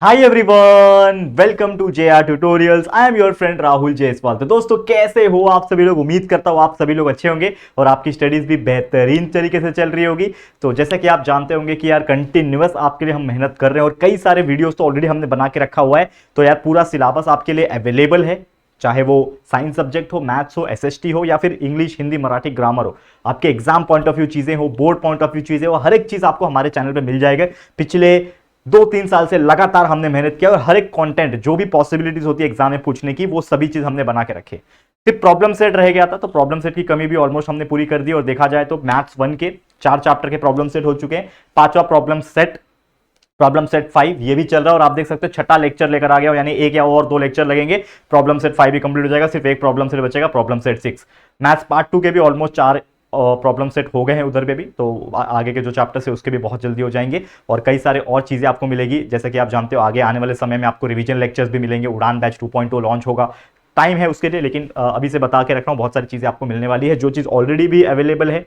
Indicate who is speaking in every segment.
Speaker 1: Hi everyone, welcome to JR tutorials. I am your friend Rahul Jaiswal. तो दोस्तों, कैसे हो आप सभी लोग? उम्मीद करता हूँ आप सभी लोग अच्छे होंगे और आपकी स्टडीज भी बेहतरीन तरीके से चल रही होगी। तो जैसा कि आप जानते होंगे कि यार कंटिन्यूअस आपके लिए हम मेहनत कर रहे हैं और कई सारे वीडियोस तो ऑलरेडी हमने बना के रखा हुआ है। तो यार पूरा सिलेबस आपके लिए अवेलेबल है, चाहे वो साइंस सब्जेक्ट हो, मैथ्स हो, एसएसटी हो या फिर इंग्लिश, हिंदी, मराठी, ग्रामर हो, आपके एग्जाम पॉइंट ऑफ व्यू चीजें हो, बोर्ड पॉइंट ऑफ व्यू चीजें हो, हर एक चीज आपको हमारे चैनल पे मिल जाएगा। पिछले 2-3 साल से लगातार हमने मेहनत किया और हर एक कंटेंट जो भी पॉसिबिलिटीज होती है एग्जाम में पूछने की, वो सभी चीज हमने बना के रखे। सिर्फ प्रॉब्लम सेट रह गया था, तो प्रॉब्लम सेट की कमी भी ऑलमोस्ट हमने पूरी कर दी। और देखा जाए तो मैथ्स 1 के 4 चैप्टर के प्रॉब्लम सेट हो चुके हैं। 5वां प्रॉब्लम सेट 5 ये भी चल रहा है और आप देख सकते हो 6ठा लेक्चर लेकर आ गया, यानी एक या और 2 लेक्चर लगेंगे, प्रॉब्लम सेट 5 भी कंप्लीट हो जाएगा। सिर्फ एक प्रॉब्लम सेट बचेगा, प्रॉब्लम सेट 6। मैथ्स पार्ट 2 के भी ऑलमोस्ट 4 प्रॉब्लम सेट हो गए हैं उधर पे भी, तो आगे के जो चैप्टर्स है उसके भी बहुत जल्दी हो जाएंगे और कई सारे और चीजें आपको मिलेगी। जैसे कि आप जानते हो आगे आने वाले समय में आपको रिवीजन लेक्चर्स भी मिलेंगे। उड़ान बैच 2.0 लॉन्च होगा, टाइम है उसके लिए, लेकिन अभी से बता के रख रहा हूँ, बहुत सारी चीजें आपको मिलने वाली है। जो चीज ऑलरेडी भी अवेलेबल है,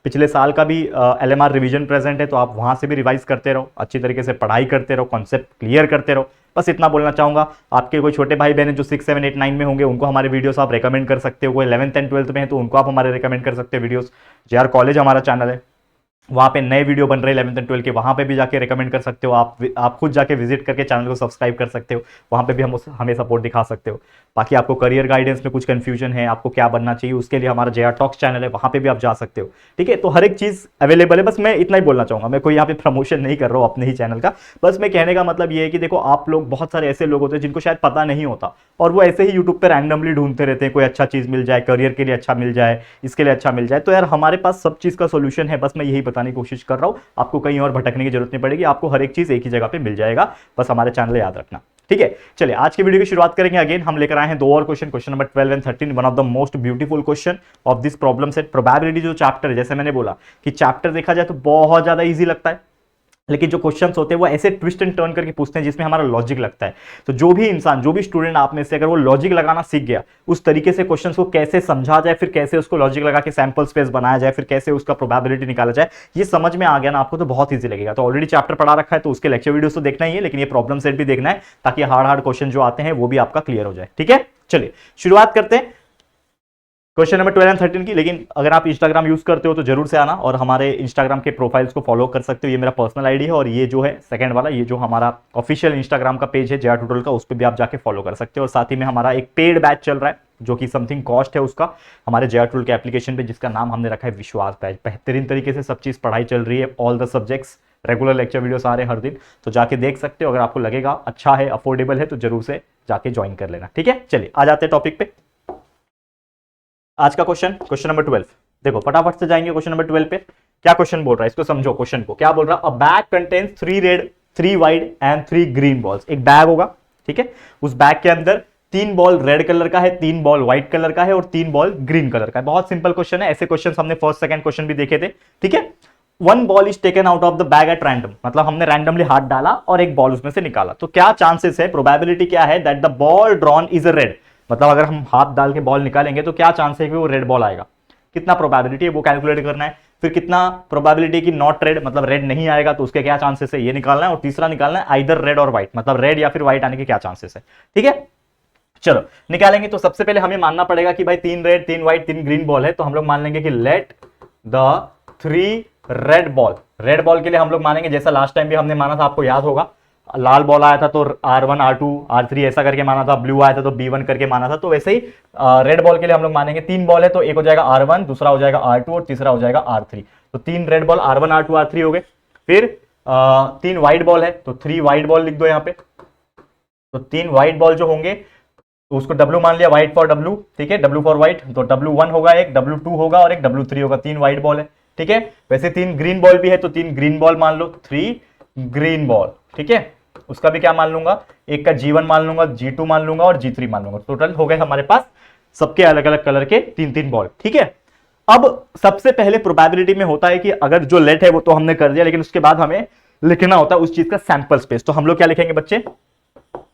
Speaker 1: पिछले साल का भी एलएमआर रिवीजन प्रेजेंट है, तो आप वहां से भी रिवाइज करते रहो, अच्छी तरीके से पढ़ाई करते रहो, कॉन्सेप्ट क्लियर करते रहो। बस इतना बोलना चाहूंगा। आपके कोई छोटे भाई बहन जो 6, 7, 8, 9 में होंगे, उनको हमारे वीडियोस आप रेकमेंड कर सकते हो। कोई 11th एंड 12th में है तो उनको आप हमारे रेकमेंड कर सकते हो वीडियोस। जेआर कॉलेज हमारा चैनल है, वहां पे नए वीडियो बन रहे हैं 11th एंड 12th के, वहां पे भी जाके रेकमेंड कर सकते हो। आप खुद जाके विजिट करके चैनल को सब्सक्राइब कर सकते हो, वहां पे भी हमें सपोर्ट दिखा सकते हो। बाकी आपको करियर गाइडेंस में कुछ कंफ्यूजन है, आपको क्या बनना चाहिए, उसके लिए हमारा जेआर टॉक्स चैनल है, वहां पे भी आप जा सकते हो। ठीक है, तो हर एक चीज अवेलेबल है। बस मैं इतना ही बोलना चाहूंगा, मैं कोई यहाँ पे प्रमोशन नहीं कर रहा हूँ अपने ही चैनल का। बस मैं कहने का मतलब ये है कि देखो, आप लोग, बहुत सारे ऐसे लोग होते हैं जिनको शायद पता नहीं होता और वो ऐसे ही यूट्यूब पे रैंडमली ढूंढते रहते हैं, कोई अच्छा चीज मिल जाए, करियर के लिए अच्छा मिल जाए, इसके लिए अच्छा मिल जाए। तो यार हमारे पास सब चीज का सोल्यूशन है, बस मैं यही बताने की कोशिश कर रहा हूँ। आपको कहीं और भटकने की जरूरत नहीं पड़ेगी, आपको हर एक चीज एक ही जगह पे मिल जाएगा। बस हमारे चैनल याद रखना, ठीक है। चलिए आज की वीडियो की शुरुआत करेंगे। अगेन हम लेकर आए हैं 2 और question number 12 and 13, one of the most beautiful question of this problem set. Probability जो चैप्टर है, जैसे मैंने बोला कि चैप्टर देखा जाए तो बहुत ज्यादा इजी लगता है, लेकिन जो क्वेश्चंस होते हैं वो ऐसे ट्विस्ट एंड टर्न करके पूछते हैं जिसमें हमारा लॉजिक लगता है। तो जो भी इंसान, जो भी स्टूडेंट आप में से अगर वो लॉजिक लगाना सीख गया, उस तरीके से क्वेश्चंस को कैसे समझा जाए, फिर कैसे उसको लॉजिक लगा के सैंपल स्पेस बनाया जाए, फिर कैसे उसका प्रोबेबिलिटी निकाला जाए, ये समझ में आ गया ना आपको, तो बहुत ईजी लगेगा। तो ऑलरेडी चैप्टर पढ़ा रखा है तो उसके लेक्चर वीडियोस तो देखना ही है, लेकिन ये प्रॉब्लम सेट भी देखना है ताकि हार्ड क्वेश्चन जो आते हैं वो भी आपका क्लियर हो जाए। ठीक है, चलिए शुरुआत करते हैं क्वेश्चन नंबर 12 एंड 13 की। लेकिन अगर आप इंस्टाग्राम यूज करते हो तो जरूर से आना और हमारे इंस्टाग्राम के प्रोफाइल्स को फॉलो कर सकते हो। ये मेरा पर्सनल आईडी है और ये जो है सेकंड वाला, ये जो हमारा ऑफिशियल इंस्टाग्राम का पेज है जेआर ट्यूटोरियल का, उस पर भी आप जाके फॉलो कर सकते हो। और साथ ही में हमारा एक पेड बैच चल रहा है जो कि समथिंग कॉस्ट है उसका, हमारे जेआर ट्यूटोरियल के एप्लीकेशन पे, जिसका नाम हमने रखा है विश्वास बैच। बेहतरीन तरीके से सब चीज पढ़ाई चल रही है, all the subjects, regular lecture videos आ रहे हैं हर दिन, तो जाके देख सकते हो। अगर आपको लगेगा अच्छा है, अफोर्डेबल है, तो जरूर से जाके ज्वाइन कर लेना। ठीक है, चलिए आ जाते हैं टॉपिक पे। आज का क्वेश्चन नंबर 12, देखो फटाफट से जाएंगे क्वेश्चन नंबर 12 पे। क्या क्वेश्चन बोल रहा है, इसको समझो। क्वेश्चन को क्या बोल रहा है? अ bag contains 3 red, 3 white and 3 green balls. एक बैग होगा, ठीक है, उस बैग के अंदर 3 बॉल रेड कलर का है, 3 बॉल व्हाइट कलर का है और 3 बॉल ग्रीन कलर का है। बहुत सिंपल क्वेश्चन है, ऐसे क्वेश्चन हमने फर्स्ट सेकंड क्वेश्चन भी देखे थे। ठीक है, 1 ball is taken out of the bag at random, मतलब हमने रैंडमली हाथ डाला और एक बॉल उसमें से निकाला। तो क्या चांसेस है, प्रोबेबिलिटी क्या है that the ball drawn is a red, मतलब अगर हम हाथ डाल के बॉल निकालेंगे तो क्या चांस है कि वो रेड बॉल आएगा। कितना प्रोबेबिलिटी है वो कैलकुलेट करना है। फिर कितना प्रोबेबिलिटी की नॉट रेड, मतलब रेड नहीं आएगा, तो उसके क्या चांसेस है ये निकालना है। और तीसरा निकालना है आइदर रेड और व्हाइट, मतलब रेड या फिर व्हाइट आने के क्या चांसेस है। ठीक है, चलो निकालेंगे। तो सबसे पहले हमें मानना पड़ेगा कि भाई 3 रेड, 3 व्हाइट, 3 ग्रीन बॉल है, तो हम लोग मान लेंगे कि let the 3 red ball. Red ball के लिए हम लोग मानेंगे जैसा लास्ट टाइम भी हमने माना था, आपको याद होगा, लाल बॉल आया था तो R1 R2 R3 ऐसा करके माना था, ब्लू आया था तो B1 करके माना था। तो वैसे ही रेड बॉल के लिए हम लोग मानेंगे 3 बॉल है तो एक हो जाएगा R1, दूसरा हो जाएगा R2 और तीसरा हो जाएगा R3। तो 3 red ball R1 R2 R3 हो गए। फिर 3 व्हाइट बॉल है तो 3 व्हाइट बॉल लिख दो यहाँ पे। तो 3 व्हाइट बॉल जो होंगे तो उसको W मान लिया, व्हाइट फॉर W, ठीक है, W फॉर व्हाइट। तो W1 होगा एक, W2 होगा और एक W3 होगा। 3 व्हाइट बॉल है, ठीक है। वैसे 3 ग्रीन बॉल भी है तो 3 ग्रीन बॉल मान लो, 3 ग्रीन बॉल, ठीक है। उसका भी क्या मान लूंगा, एक का G1 मान लूंगा, G2 मान लूंगा और G3 मान लूंगा। टोटल हो गए हमारे पास सबके अलग अलग कलर के 3-3 बॉल, ठीक है। अब सबसे पहले प्रोबेबिलिटी में होता है कि अगर जो लेट है वो तो हमने कर दिया, लेकिन उसके बाद हमें लिखना होता है उस चीज का सैंपल स्पेस। तो हम लोग क्या लिखेंगे बच्चे,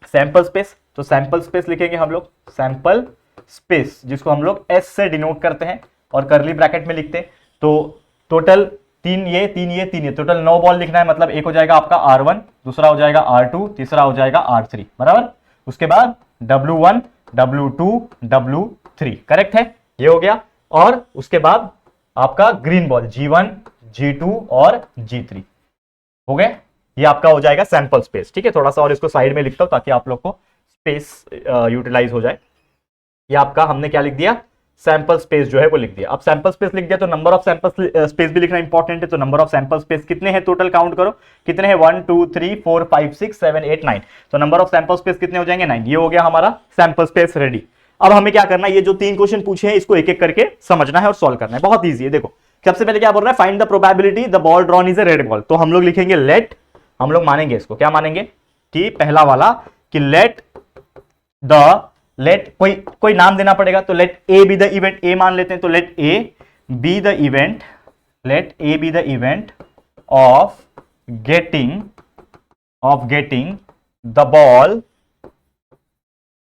Speaker 1: सैंपल स्पेस। तो सैंपल स्पेस लिखेंगे हम लोग, सैंपल स्पेस जिसको हम लोग S से डिनोट करते हैं और करली ब्रैकेट में लिखते हैं। तो टोटल तीन ये तीन ये तीन ये, टोटल 9 बॉल लिखना है। मतलब एक हो जाएगा आपका R1, दूसरा हो जाएगा R2, तीसरा हो जाएगा R3, बराबर। उसके बाद W1, W2, W3, करेक्ट है, ये हो गया। और उसके बाद आपका ग्रीन बॉल G1, G2 और G3 हो गए। ये आपका हो जाएगा सैंपल स्पेस, ठीक है। थोड़ा सा और इसको साइड में लिखता हूं ताकि आप लोग को स्पेस यूटिलाइज हो जाए। ये आपका हमने क्या लिख दिया, सैंपल स्पेस जो है वो लिख दिया। अब सैंपल स्पेस लिख दिया तो नंबर ऑफ सैंपल स्पेस भी लिखना इंपॉर्टेंट है। तो नंबर ऑफ सैंपल स्पेस कितने हैं टोटल, काउंट करो कितने हैं, 1 2 3 4 5 6 7 8 9। तो नंबर ऑफ सैंपल स्पेस कितने हो जाएंगे, 9। ये हो गया हमारा सैंपल स्पेस रेडी। अब हमें क्या करना है, ये जो 3 क्वेश्चन पूछे हैं इसको एक एक करके समझना है और सॉल्व करना है। बहुत ईजी है। देखो सबसे पहले क्या बोल रहा है, find the probability the ball drawn is a red ball. तो हम लोग लिखेंगे लेट, हम लोग मानेंगे इसको, क्या मानेंगे कि पहला वाला कि लेट कोई नाम देना पड़ेगा। तो let A be the event, A मान लेते हैं। तो let A be the event, let A be the event of getting the ball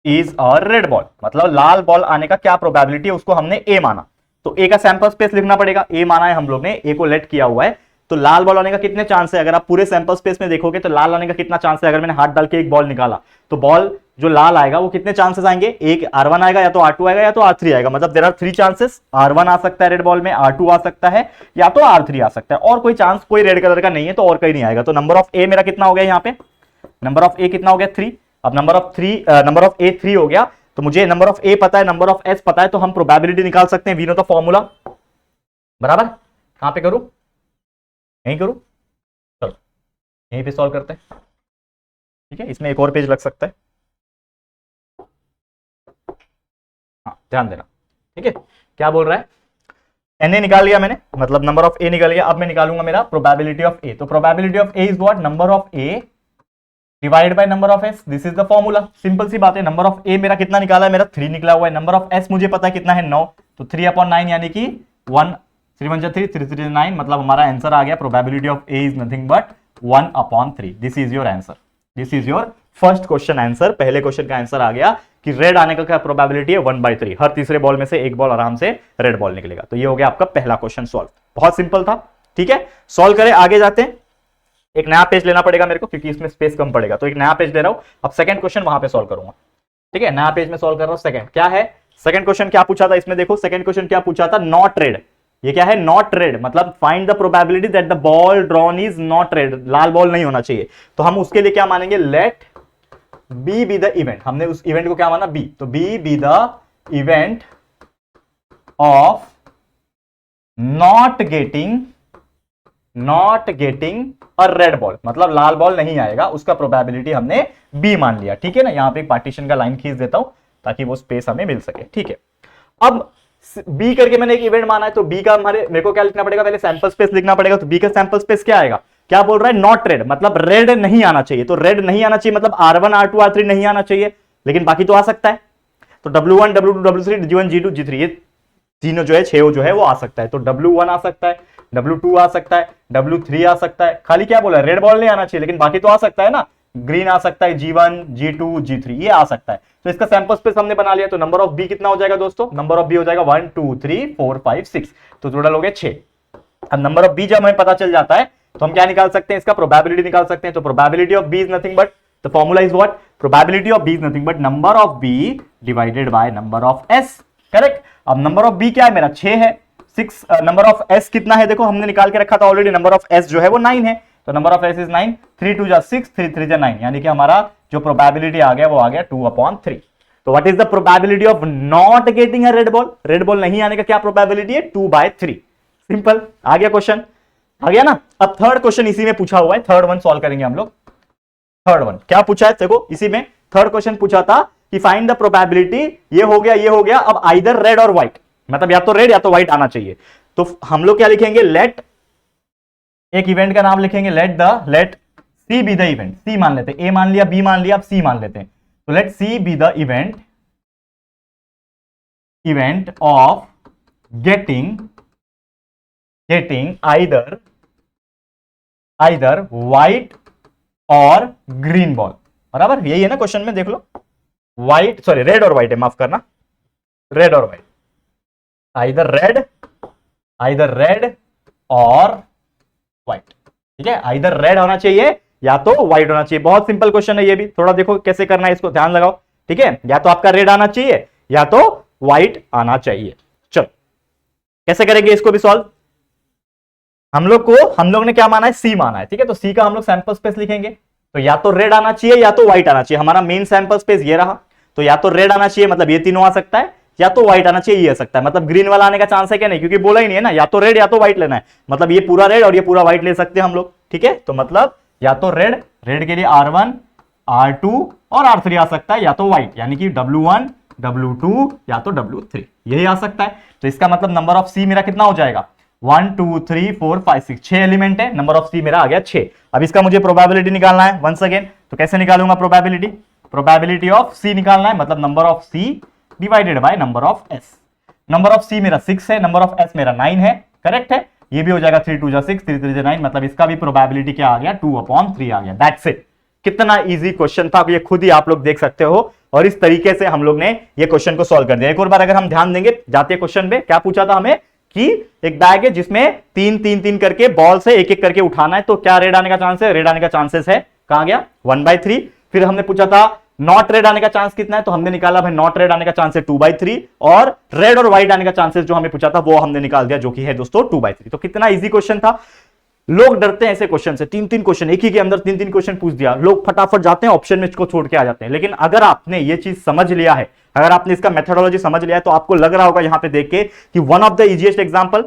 Speaker 1: is a red ball. मतलब लाल बॉल आने का क्या प्रोबेबिलिटी है उसको हमने ए माना। तो ए का सैंपल स्पेस लिखना पड़ेगा, ए माना है हम लोग ने, ए को लेट किया हुआ है। तो लाल बॉल आने का कितने चांस है, अगर आप पूरे सैंपल स्पेस में देखोगे तो लाल आने का कितना चांस है। अगर मैंने हाथ डाल के एक बॉल निकाला तो बॉल जो लाल आएगा वो कितने चांसेस आएंगे, एक R1 आएगा, या तो R2 आएगा, या तो R3 आएगा। मतलब देयर आर 3 चांसेस, R1 आ सकता है रेड बॉल में, R2 आ सकता है, या तो R3 आ सकता है। और कोई चांस कोई रेड कलर का नहीं है तो और कहीं नहीं आएगा। तो नंबर ऑफ ए मेरा कितना हो गया, यहाँ पे नंबर ऑफ ए कितना हो गया, 3। अब नंबर ऑफ ए 3 हो गया। तो मुझे नंबर ऑफ ए पता है, नंबर ऑफ एस पता है, तो हम प्रोबेबिलिटी निकाल सकते हैं। वी नो द फॉर्मूला, बराबर। कहां पे करूं, यहीं करूं, चलो यहीं पे सॉल्व करते हैं, ठीक है। इसमें एक और पेज लग सकता है, हाँ ध्यान देना, ठीक है। क्या बोल रहा है, एन ए निकाल लिया मैंने, मतलब नंबर ऑफ ए निकाल लिया। अब मैं निकालूंगा मेरा प्रोबेबिलिटी ऑफ ए। तो probability of A is what, number of A divide by number of S, this is the formula. Simple सी बात है। नंबर ऑफ ए मेरा कितना निकाला है, मेरा 3 निकला हुआ है। नंबर ऑफ एस मुझे पता है कितना है, 9। तो 3/9 यानी कि 1 3 1 3 3 3 9, मतलब हमारा आंसर आ गया probability of A is nothing but 1/3। This is your answer, this is your first question answer. पहले क्वेश्चन का आंसर आ गया कि रेड आने का क्या प्रोबेबिलिटी है, 1/3। हर तीसरे बॉल में से एक बॉल आराम से रेड बॉल निकलेगा। तो ये हो गया आपका पहला क्वेश्चन सॉल्व। बहुत सिंपल था, ठीक है। सॉल्व करें, आगे जाते हैं। एक नया पेज लेना पड़ेगा मेरे को क्योंकि इसमें स्पेस कम पड़ेगा, तो एक नया पेज ले रहा हूं। अब सेकंड क्वेश्चन वहां पे सॉल्व करूंगा, ठीक है। नया पेज में सॉल्व कर रहा हूं। सेकंड क्या है, सेकंड क्वेश्चन क्या पूछा था इसमें, देखो सेकंड क्वेश्चन क्या पूछा था, नॉट रेड। ये क्या है, नॉट रेड, मतलब find the probability that the ball drawn is not red, लाल बॉल नहीं होना चाहिए। तो हम उसके लिए क्या मानेंगे, let B be the event. हमने उस इवेंट को क्या माना, बी। तो B be the event of not getting a red ball, मतलब लाल बॉल नहीं आएगा, उसका प्रोबेबिलिटी हमने बी मान लिया, ठीक है ना। यहां पे एक पार्टीशन का लाइन खींच देता हूं ताकि वो स्पेस हमें मिल सके, ठीक है। अब बी करके मैंने एक इवेंट माना है, तो बी का मेरे को क्या लिखना पड़ेगा, पहले सैंपल स्पेस लिखना पड़ेगा। तो बी का सैंपल स्पेस क्या आएगा, क्या बोल रहा है, नॉट रेड, मतलब रेड नहीं आना चाहिए। तो रेड नहीं आना चाहिए मतलब R1 R2 R3 नहीं आना चाहिए, लेकिन बाकी तो आ सकता है। तो W1 W2 W3 G1 G2 G3 ये तीनों जो है, 6 जो है वो आ सकता है। तो W1 आ सकता है, W2 आ सकता है, W3 आ सकता है। खाली क्या बोला, रेड बॉल नहीं आना चाहिए, लेकिन बाकी तो आ सकता है ना। ग्रीन आ सकता है, G1 G2 G3 ये आ सकता है। तो इसका सैंपल स्पेस हमने बना लिया। तो नंबर ऑफ बी कितना हो जाएगा दोस्तों, नंबर ऑफ बी हो जाएगा 1 2 3 4 5 6, तो टोटल हो गया 6। अब नंबर ऑफ बी जब हमें पता चल जाता है तो हम क्या निकाल सकते हैं, इसका प्रोबेबिलिटी निकाल सकते हैं। तो probability of B is nothing but, the formula is what, probability of B is nothing but number of B divided by number of S, correct. अब नंबर ऑफ बी क्या है, मेरा 6 है। 6 नंबर ऑफ एस कितना है, देखो हमने निकाल के रखा था ऑलरेडी, नंबर ऑफ एस जो है वो 9 है। तो नंबर ऑफ एस इज 9, 3 2 जा 6 3 3 जा 9, यानी कि हमारा जो प्रोबेबिलिटी आ गया वो आ गया 2/3। तो what is the probability of not getting a red ball, red ball नहीं आने का क्या प्रोबेबिलिटी है, 2/3। सिंपल, आ गया क्वेश्चन, आ गया ना। अब थर्ड क्वेश्चन इसी में पूछा हुआ है, थर्ड वन सॉल्व करेंगे हम लोग। थर्ड वन क्या पूछा है, देखो इसी में थर्ड क्वेश्चन पूछा था कि फाइंड द प्रोबेबिलिटी, ये हो गया ये हो गया। अब आइदर रेड और व्हाइट, मतलब या तो रेड या तो व्हाइट आना चाहिए। तो हम लोग क्या लिखेंगे, लेट, एक इवेंट का नाम लिखेंगे let C be the event. C मान लेते, ए मान लिया, बी मान लिया, अब सी मान लेते हैं। तो let C be the event of getting either white और ग्रीन बॉल, बराबर यही है ना क्वेश्चन में, देख लो। व्हाइट, सॉरी रेड और व्हाइट है, माफ करना, रेड और व्हाइट, आइदर रेड और व्हाइट। ठीक है, आइदर रेड होना चाहिए या तो व्हाइट होना चाहिए। बहुत सिंपल क्वेश्चन है ये भी, थोड़ा देखो कैसे करना है, इसको ध्यान लगाओ। ठीक है, या तो आपका रेड आना चाहिए या तो व्हाइट आना चाहिए। चलो कैसे करेंगे इसको भी सॉल्व। हम लोग ने क्या माना है, सी माना है। ठीक है, तो सी का हम लोग सैंपल स्पेस लिखेंगे, तो या तो रेड आना चाहिए या तो व्हाइट आना चाहिए। हमारा मेन सैंपल स्पेस ये रहा, तो या तो रेड आना चाहिए मतलब ये तीनों आ सकता है, या तो व्हाइट आना चाहिए ये आ सकता है। मतलब ग्रीन वाला आने का चांस है क्या, नहीं, क्योंकि बोला ही नहीं है ना, या तो रेड या तो व्हाइट लेना है। मतलब ये पूरा रेड और ये पूरा व्हाइट ले सकते हैं हम लोग। ठीक है, तो मतलब या तो रेड, रेड के लिए R1 R2 और R3 आ सकता है, या तो व्हाइट यानी कि W1 W2 या तो W3 यही आ सकता है। तो इसका मतलब नंबर ऑफ सी मेरा कितना हो जाएगा, 1 2 3 4 5 6, 6 एलिमेंट है, नंबर ऑफ सी मेरा आ गया 6। अब इसका मुझे प्रोबेबिलिटी निकालना है वंस अगेन, तो कैसे निकालूंगा प्रोबेबिलिटी, प्रोबेबिलिटी ऑफ सी निकालना है, मतलब number of C divided by number of S. Number of C मेरा 6 है, नंबर ऑफ एस मेरा 9 है, करेक्ट है। ये भी हो जाएगा 3 2 6 3 3 9, मतलब इसका भी प्रोबेबिलिटी क्या आ गया, 2/3 आ गया। That's it. कितना इजी क्वेश्चन था, ये खुद ही आप लोग देख सकते हो। और इस तरीके से हम लोग ने ये क्वेश्चन को सॉल्व कर दिया। एक और बार अगर हम ध्यान देंगे, जाते क्वेश्चन में क्या पूछा था हमें कि एक बैग है जिसमें 3 3 3 करके बॉल से एक एक करके उठाना है, तो क्या रेड आने का चांस है, रेड आने का चांसेस है, कहां गया 1/3। फिर हमने पूछा था नॉट रेड आने का चांस कितना है, तो हमने निकाला भाई नॉट रेड आने का चांस है 2/3, और रेड और व्हाइट आने का चांसेस जो हमें पूछा था वो हमने निकाल दिया, जो कि है दोस्तों 2/3। तो कितना इजी क्वेश्चन था। लोग डरते हैं ऐसे क्वेश्चन से, 3 क्वेश्चन एक ही के अंदर 3 क्वेश्चन पूछ दिया, लोग फटाफट जाते हैं ऑप्शन में इसको छोड़ के आ जाते हैं। लेकिन अगर आपने ये चीज समझ लिया है, अगर आपने इसका मेथोडोलॉजी समझ लिया है, तो आपको लग रहा होगा यहां पे देख के कि one of the easiest example,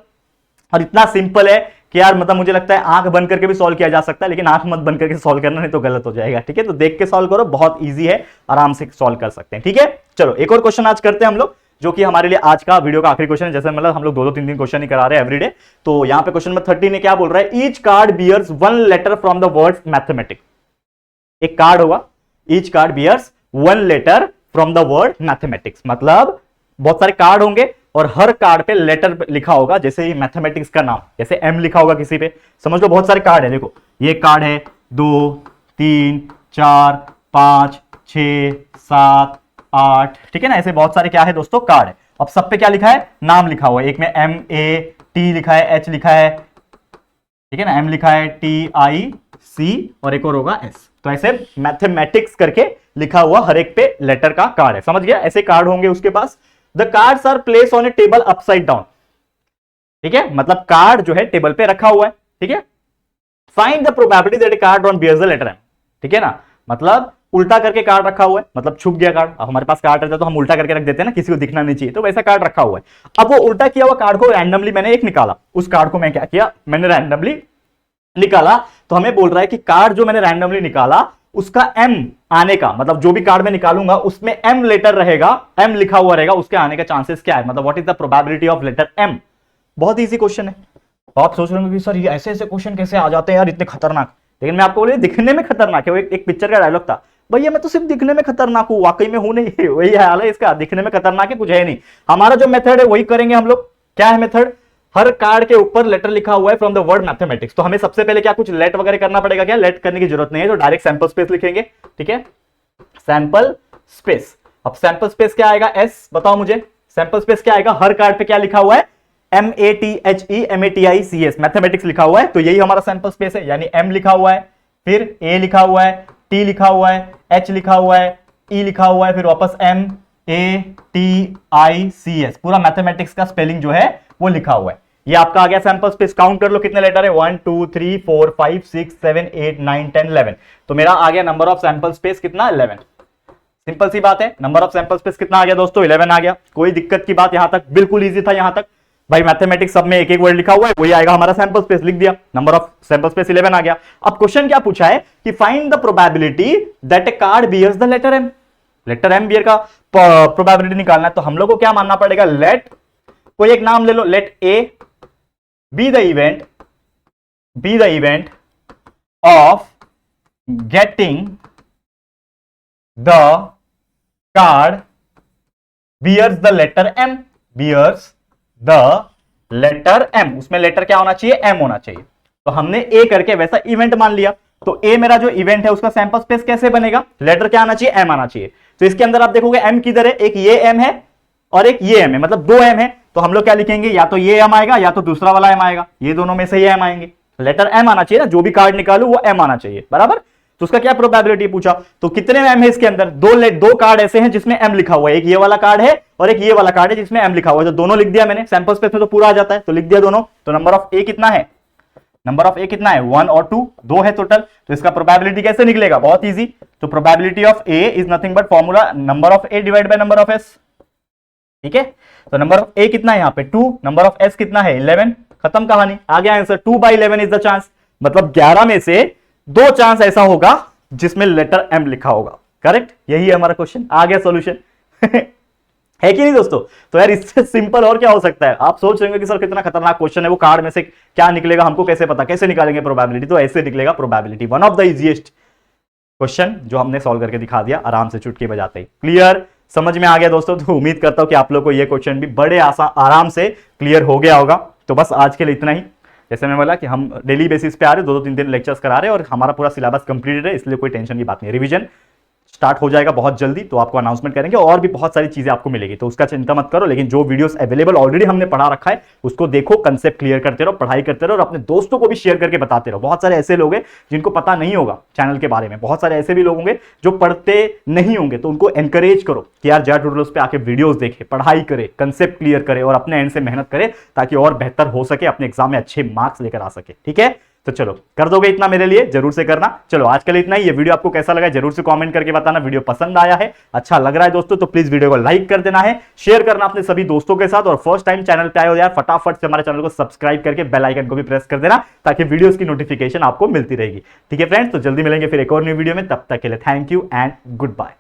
Speaker 1: और इतना सिंपल है कि यार मतलब मुझे लगता है आंख बंद करके भी सॉल्व किया जा सकता है, लेकिन आंख मत बंद करके सॉल्व करना, नहीं तो गलत हो जाएगा। ठीक है, तो देख के सॉल्व करो, बहुत इजी है, आराम से सॉल्व कर सकते हैं। ठीक है, चलो एक और क्वेश्चन आज करते हैं हम लोग, जो कि हमारे लिए आज का वीडियो का आखिरी क्वेश्चन है। जैसे मतलब हम लोग 2 3 क्वेश्चन ही करा रहे हैं एवरीडे। तो यहां पे क्वेश्चन नंबर 13 ने क्या बोल रहा है, each card bears 1 letter from the word mathematics. एक कार्ड होगा, each card bears 1 letter from the word mathematics, मतलब बहुत सारे कार्ड होंगे और हर कार्ड पे लेटर लिखा होगा, जैसे ये मैथमेटिक्स का नाम, जैसे एम लिखा होगा किसी पे, समझ लो बहुत सारे कार्ड है। देखो ये कार्ड है 2 3 4 5 6 7 8, ठीक है ना, ऐसे बहुत सारे क्या है दोस्तों कार्ड है। अब सब पे क्या लिखा है, नाम लिखा हुआ है। एक में MAT लिखा है, H लिखा है, ठीक है ना, M लिखा है, TIC, और एक और होगा S। तो ऐसे मैथमेटिक्स करके लिखा हुआ हर एक पे लेटर का कार्ड है, समझ गया। ऐसे कार्ड होंगे उसके पास। The cards are place on a table upside down, ठीक है, मतलब कार्ड जो है टेबल पे रखा हुआ है। ठीक है, find the probability that a card on bears the letter M, ठीक है ना, मतलब उल्टा करके कार्ड रखा हुआ है, मतलब छुप गया कार्ड। अब हमारे पास कार्ड रहता है तो हम उल्टा करके रख देते हैं ना, किसी को दिखना नहीं चाहिए, तो वैसा कार्ड रखा हुआ है। अब वो उल्टा किया हुआ कार्ड को रैंडमली मैंने एक निकाला, उस कार्ड को मैं क्या किया, मैंने रैंडमली निकाला। तो हमें बोल रहा है कि कार्ड जो मैंने रैंडमली निकाला उसका M आने का, मतलब जो भी कार्ड में निकालूंगा उसमें M लेटर रहेगा, M लिखा हुआ रहेगा, उसके आने का चांसेस क्या है, मतलब what is the probability of letter M। बहुत इजी क्वेश्चन है। आप सोच रहे होंगे कि सर ये ऐसे ऐसे क्वेश्चन कैसे आ जाते हैं यार, इतने खतरनाक। लेकिन मैं आपको बोले दिखने में खतरनाक है। वो एक पिक्चर का डायलॉग था, भैया मैं तो सिर्फ दिखने में खतरनाक हूं, वाकई में हूं नहीं। वही हाल है इसका, दिखने में खतरनाक है, कुछ है नहीं। हमारा जो मेथड है वही करेंगे हम लोग। क्या है मेथड, हर कार्ड के ऊपर लेटर लिखा हुआ है फ्रॉम द वर्ड मैथमेटिक्स, तो हमें सबसे पहले क्या कुछ लेट वगैरह करना पड़ेगा क्या, लेट करने की जरूरत नहीं है, तो डायरेक्ट सैंपल स्पेस लिखेंगे। ठीक है, सैंपल स्पेस। अब सैंपल स्पेस क्या आएगा, एस, बताओ मुझे सैंपल स्पेस क्या आएगा। हर कार्ड पे क्या लिखा हुआ है, MATHEMATICS, मैथमेटिक्स लिखा हुआ है, तो यही हमारा सैंपल स्पेस है। यानी M लिखा हुआ है, फिर A लिखा हुआ है, T लिखा हुआ है, H लिखा हुआ है, E लिखा हुआ है, फिर वापस MATICS, पूरा मैथमेटिक्स का स्पेलिंग जो है वो लिखा हुआ है। ये आपका आ गया सैंपल स्पेस। काउंट कर लो कितने लेटर है, 1 2 3 4 5 6 7 8 9 10 11। तो मेरा आ गया नंबर ऑफ सैंपल स्पेस कितना, 11। सिंपल सी बात है, नंबर ऑफ सैंपल स्पेस कितना आ गया दोस्तों, 11 आ गया। कोई दिक्कत की बात, यहां तक बिल्कुल इजी था। यहां तक भाई मैथमेटिक्स सब में एक एक वर्ड लिखा हुआ है, वही आएगा हमारा सैंपल स्पेस, लिख दिया, नंबर ऑफ सैंपल स्पेस 11 आ गया। अब क्वेश्चन क्या पूछा है कि find the probability that a card bears the letter M, letter M bear का प्रोबेबिलिटी निकालना है। तो हम लोग को क्या मानना पड़ेगा, लेट, कोई एक नाम ले लो, late A be the event of getting the card bears the letter M, bears the letter M, उसमें लेटर क्या होना चाहिए, M होना चाहिए। तो हमने A करके वैसा इवेंट मान लिया। तो A मेरा जो इवेंट है उसका सैंपल स्पेस कैसे बनेगा, लेटर क्या आना चाहिए, M आना चाहिए। तो इसके अंदर आप देखोगे M किधर है, एक ये M है और एक ये M है, मतलब 2 M है। तो हम लोग क्या लिखेंगे, या तो ये M आएगा या तो दूसरा वाला M आएगा, ये दोनों में से ये M आएंगे। लेटर एम आना चाहिए ना, जो भी कार्ड निकालू वो एम आना चाहिए, बराबर। तो उसका क्या प्रोबेबिलिटी पूछा, तो कितने एम है इसके अंदर, दो कार्ड ऐसे हैं जिसमें एम लिखा हुआ है, एक ये वाला कार्ड है और एक ये वाला कार्ड है जिसमें एम लिखा हुआ है, तो दोनों लिख दिया मैंने, सैंपल स्पेस में तो पूरा आ जाता है, तो लिख दिया दोनों। तो नंबर ऑफ ए कितना है, नंबर ऑफ ए कितना है, 1 और 2, 2 है टोटल। तो इसका प्रोबेबिलिटी कैसे निकलेगा, बहुत इजी। तो probability of A is nothing but formula number of A divide by number of S, ठीक है। तो नंबर ऑफ ए कितना है यहाँ पे 2, नंबर ऑफ एस कितना है 11, खत्म कहानी, आ गया आंसर। 2/11 इज द चांस, मतलब 11 में से 2 चांस ऐसा होगा जिसमें लेटर एम लिखा होगा, करेक्ट। यही है हमारा क्वेश्चन, आ गया सॉल्यूशन है कि नहीं दोस्तों। तो यार इससे सिंपल और क्या हो सकता है। आप सोच रहे हो कि सर कितना खतरनाक क्वेश्चन है, वो कार्ड में से क्या निकलेगा हमको कैसे पता, कैसे निकालेंगे प्रोबेबिलिटी, तो ऐसे निकलेगा probability. One of the easiest question जो हमने सॉल्व करके दिखा दिया आराम से चुटकी बजाते ही। क्लियर, समझ में आ गया दोस्तों। तो उम्मीद करता हूं कि आप लोग को ये क्वेश्चन भी बड़े आराम से क्लियर हो गया होगा। तो बस आज के लिए इतना ही। जैसे मैं बोला कि हम डेली बेसिस पे आ रहे, 2-2 3-3 लेक्चर्स करा रहे हैं और हमारा पूरा सिलेबस कंप्लीटेड है, इसलिए कोई टेंशन की बात नहीं है। रिवीजन स्टार्ट हो जाएगा बहुत जल्दी, तो आपको अनाउंसमेंट करेंगे और भी बहुत सारी चीजें आपको मिलेगी, तो उसका चिंता मत करो। लेकिन जो वीडियोस अवेलेबल ऑलरेडी हमने पढ़ा रखा है उसको देखो, कंसेप्ट क्लियर करते रहो, पढ़ाई करते रहो और अपने दोस्तों को भी शेयर करके बताते रहो। बहुत सारे ऐसे लोग हैं जिनको पता नहीं होगा चैनल के बारे में, बहुत सारे ऐसे भी लोग होंगे जो पढ़ते नहीं होंगे, तो उनको एनकरेज करो कि यार जेआर ट्यूटोरियल्स पे आके वीडियोस देखे, पढ़ाई करे, कंसेप्ट क्लियर करे और अपने एंड से मेहनत करे ताकि और बेहतर हो सके, अपने एग्जाम में अच्छे मार्क्स लेकर आ सके, ठीक है। तो चलो कर दोगे इतना मेरे लिए, जरूर से करना। चलो आज के लिए इतना ही। ये वीडियो आपको कैसा लगा जरूर से कमेंट करके बताना। वीडियो पसंद आया है, अच्छा लग रहा है दोस्तों, तो प्लीज वीडियो को लाइक कर देना है, शेयर करना अपने सभी दोस्तों के साथ, और फर्स्ट टाइम चैनल पे आए हो यार फटाफट से हमारे चैनल को सब्सक्राइब करके बेल आइकन को भी प्रेस कर देना ताकि वीडियोस की नोटिफिकेशन आपको मिलती रहेगी, ठीक है फ्रेंड्स। तो जल्दी मिलेंगे फिर एक और न्यू वीडियो में, तब तक के लिए thank you and good bye.